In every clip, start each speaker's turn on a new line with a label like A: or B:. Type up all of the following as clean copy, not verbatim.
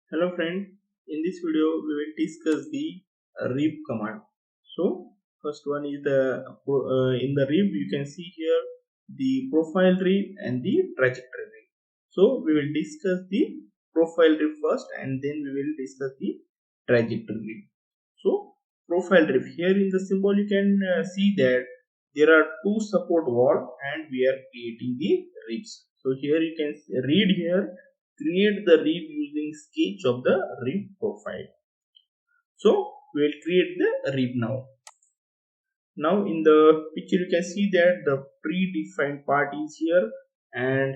A: Hello friend, in this video we will discuss the reap command. So first one is in the reap you can see here the profile reap and the trajectory reap. So we will discuss the profile reap first and then we will discuss the trajectory reap. So profile reap, here in the symbol you can see that there are two support wall and we are creating the reaps. So here you can read here, create the reap using sketch of the reap profile. So we will create the reap now. Now in the picture you can see that the predefined part is here, and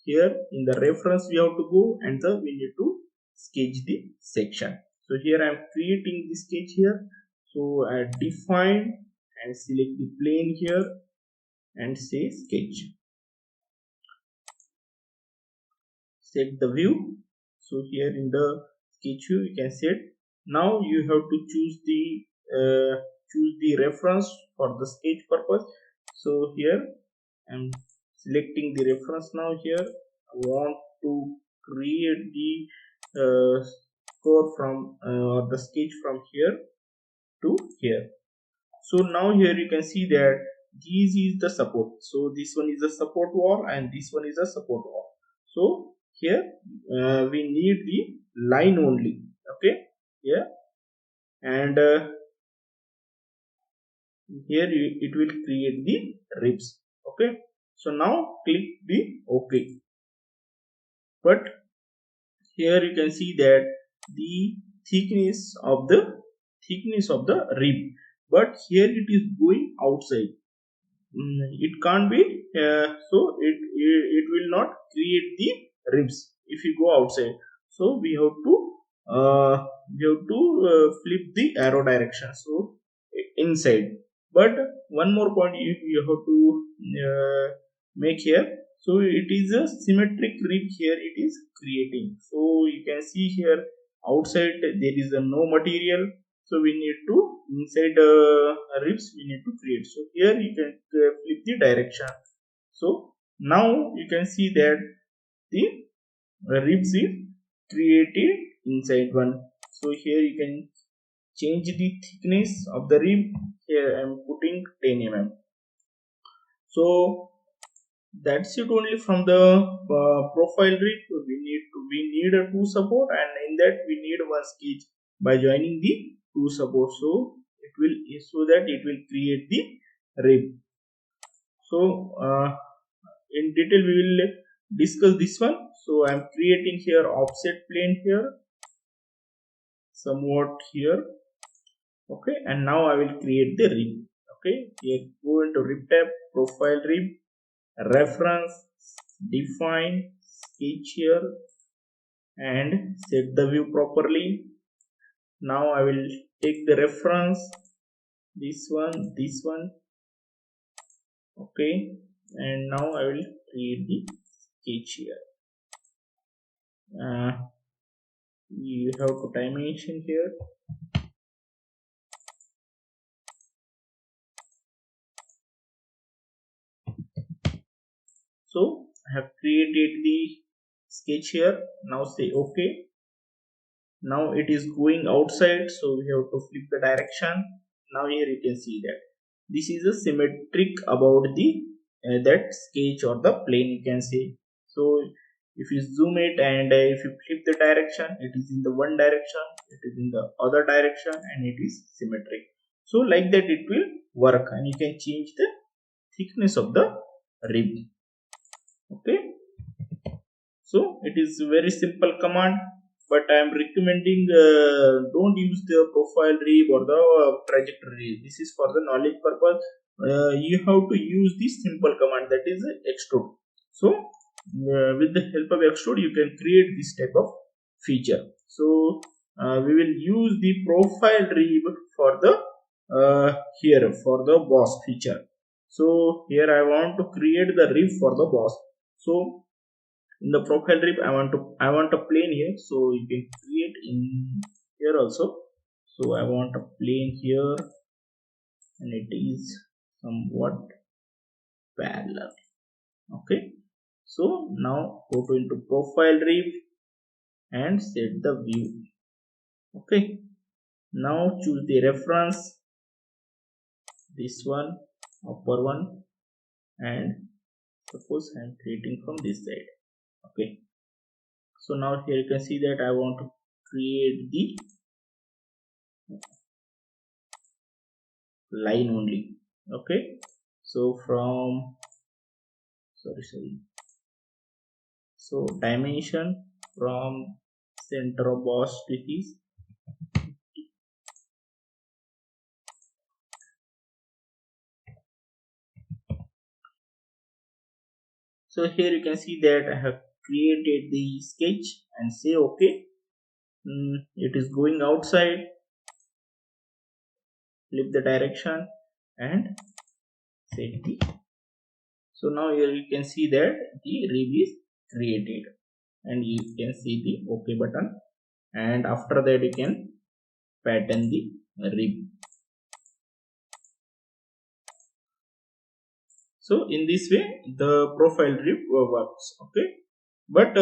A: here in the reference we have to go and we need to sketch the section. So here I am creating the sketch here. So I define and select the plane here and say sketch. Set the view. So here in the sketch view you can set. Now you have to choose the reference for the sketch purpose. So here I'm selecting the reference. Now here I want to create the score from or the sketch from here to here. So now here you can see that this is the support. So this one is the support wall and this one is a support wall. So here we need the line only. Okay, here and here it will create the ribs. Okay, so now click the OK. But here you can see that the thickness of the rib, but here it is going outside. It can't be so it will not create the ribs if you go outside. So we have to flip the arrow direction, so inside. But one more point you have to make here. So it is a symmetric rib here it is creating. So you can see here outside there is no material, so we need to inside ribs we need to create. So here you can flip the direction. So now you can see that the ribs is created inside one. So here you can change the thickness of the rib. Here I am putting 10 mm. So that's it only from the profile rib. We need a two support, and in that we need one sketch by joining the two support. So it will, so that it will create the rib. So in detail we will discuss this one. So I am creating here offset plane here somewhat here. Okay, and now I will create the rib. Okay, here go into rib tab, profile rib, reference, define, sketch here, and set the view properly. Now I will take the reference, this one. Okay, and now I will create the sketch here. You have to dimension here. So I have created the sketch here. Now say OK. Now it is going outside, so we have to flip the direction. Now here you can see that this is a symmetric about the that sketch or the plane you can say. So if you zoom it and if you flip the direction, it is in the one direction, it is in the other direction, and it is symmetric. So like that it will work, and you can change the thickness of the rib. Okay, so it is very simple command, but I am recommending don't use the profile rib or the trajectory. This is for the knowledge purpose. You have to use this simple command, that is extrude. So with the help of extrude you can create this type of feature. So we will use the profile rib for the here for the boss feature. So here I want to create the rib for the boss. So in the profile rib I want a plane here, so you can create in here also. So I want a plane here and it is somewhat parallel. Okay, so now go to into profile rib and set the view. Okay, now choose the reference, this one, upper one, and suppose I am creating from this side. Okay, so now here you can see that I want to create the line only. Okay, so from sorry, so dimension from center of boss is, so here you can see that I have created the sketch and say okay. It is going outside, flip the direction and set the, so now here you can see that the rib is created and you can see the OK button, and after that you can pattern the rib. So in this way the profile rib works. Okay, but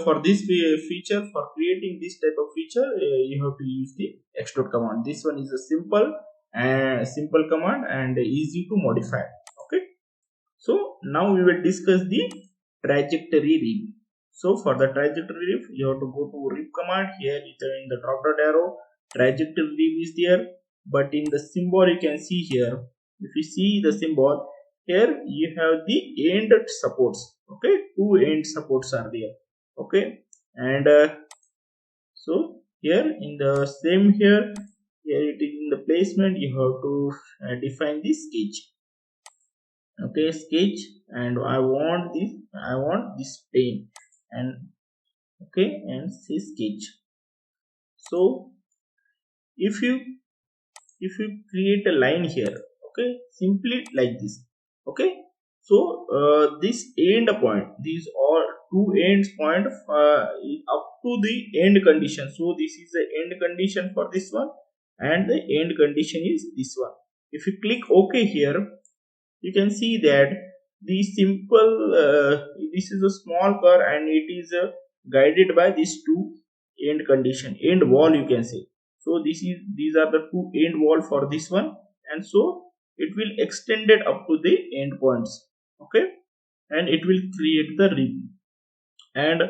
A: for this feature, for creating this type of feature, you have to use the extrude command. This one is a simple command and easy to modify. Okay, so now we will discuss the trajectory rib. So for the trajectory rib, you have to go to rib command. Here in the drop down arrow, trajectory rib is there, but in the symbol you can see here, if you see the symbol here, you have the end supports. Okay, two end supports are there. Okay, and so here in the same here it is in the placement, you have to define the sketch. Okay, sketch, and I want this plane, and okay, and say sketch. So if you create a line here, okay, simply like this. Okay, so this end point, these are two ends point up to the end condition. So this is the end condition for this one, and the end condition is this one. If you click OK here, you can see that the simple this is a small car and it is guided by these two end condition, end wall you can say. So these are the two end wall for this one, and so it will extend it up to the end points. Okay, and it will create the rib. And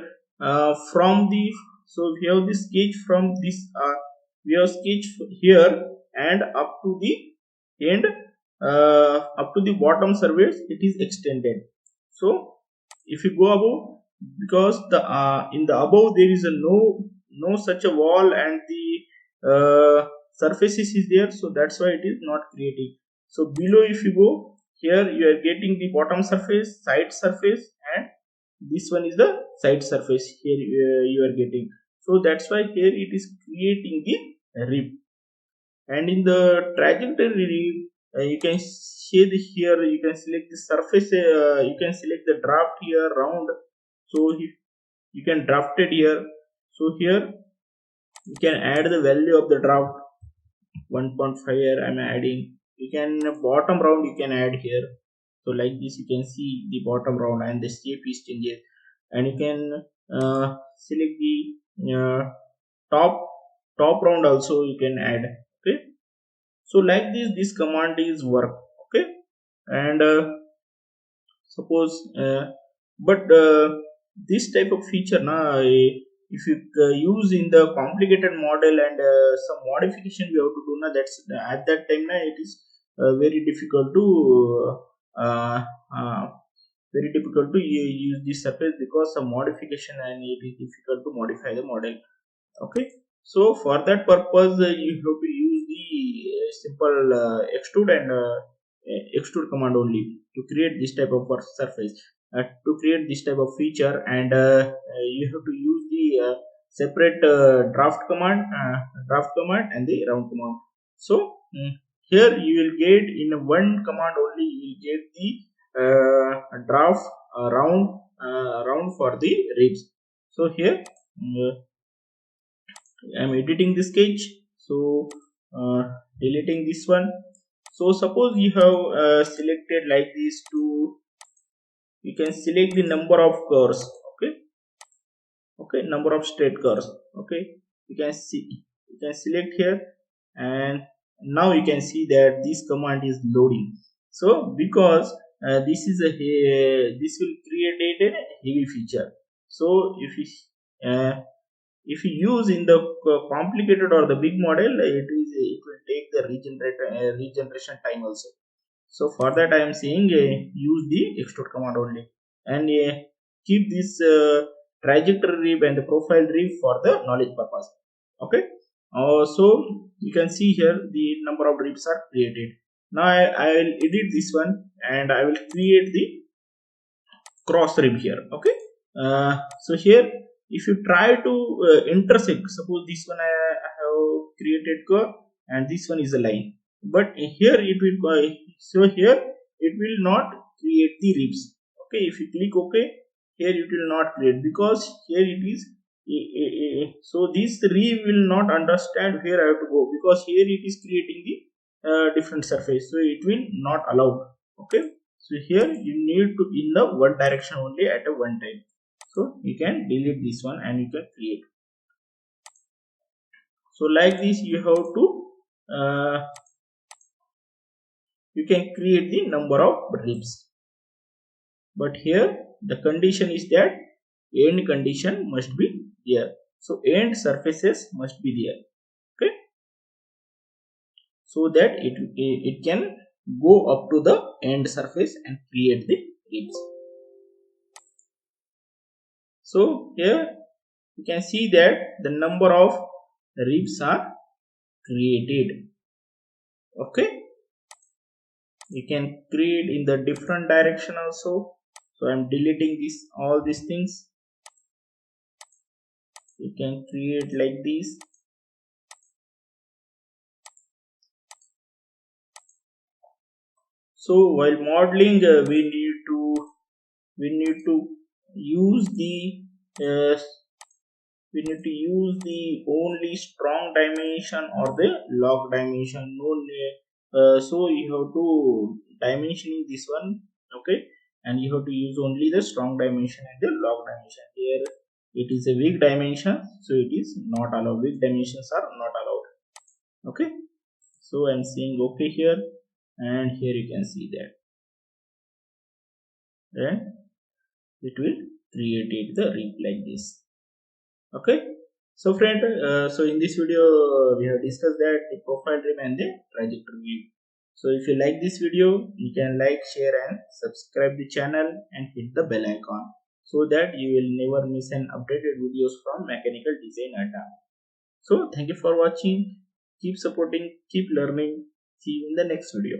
A: from the, so we have the sketch from this we have sketch here and up to the end, up to the bottom surface it is extended. So if you go above, because the in the above there is a no such a wall and the surfaces is there, so that's why it is not creating. So below if you go, here you are getting the bottom surface, side surface, and this one is the side surface here you are getting. So that's why here it is creating the rib. And in the trajectory rib, you can see the here you can select the surface, you can select the draft here round. So you can draft it here. So here you can add the value of the draft 1.5 here I'm adding. You can bottom round you can add here. So like this you can see the bottom round and the shape is changes, and you can select the uh, top top round also you can add. Okay, so like this command is work. Okay, and suppose but this type of feature if you use in the complicated model and some modification we have to do now, that's at that time it is very difficult to uh, uh, very difficult to use this surface, because some modification and it is difficult to modify the model. Okay, so for that purpose you have to use the simple extrude and extrude command only to create this type of surface, to create this type of feature. And you have to use the separate draft command and the round command. So here you will get in one command only, you will get the draft round for the ribs. So here I'm editing the sketch, so deleting this one. So suppose you have selected like these two, you can select the number of curves. Okay, Okay, number of straight curves. Okay, you can see, you can select here, and now you can see that this command is loading. So because this is a this will create a heavy feature. So uh, if you use in the complicated or the big model, it will take the regeneration time also. So for that I am saying use the extrude command only, and keep this trajectory rib and the profile rib for the knowledge purpose. Okay, so you can see here the number of ribs are created. Now I will edit this one, and I will create the cross rib here. Okay, so here if you try to intersect, suppose this one I have created curve and this one is a line, but here it will so here it will not create the ribs. Okay, if you click OK, here it will not create, because here it is so this rib will not understand where I have to go, because here it is creating the different surface, so it will not allow. Okay, so here you need to in the one direction only at a one time. So you can delete this one and you can create. So like this you have to you can create the number of ribs, but here the condition is that end condition must be there, so end surfaces must be there. Okay, so that it can go up to the end surface and create the ribs. So here you can see that the number of ribs are created. Okay, you can create in the different direction also. So I'm deleting this all these things. You can create like this. So while modeling we need to use the uh, we need to use the only strong dimension or the log dimension. No, so you have to dimensioning this one. Okay, and you have to use only the strong dimension and the log dimension. Here it is a weak dimension, so it is not allowed. Weak dimensions are not allowed. Okay, so I'm saying okay here, and here you can see that, and it will create the rib like this. Okay, so friend, so in this video we have discussed that the profile rib and the trajectory rib. So if you like this video, you can like, share and subscribe the channel and hit the bell icon, so that you will never miss an updated videos from Mechanical Design Adda. So thank you for watching. Keep supporting, keep learning. See you in the next video.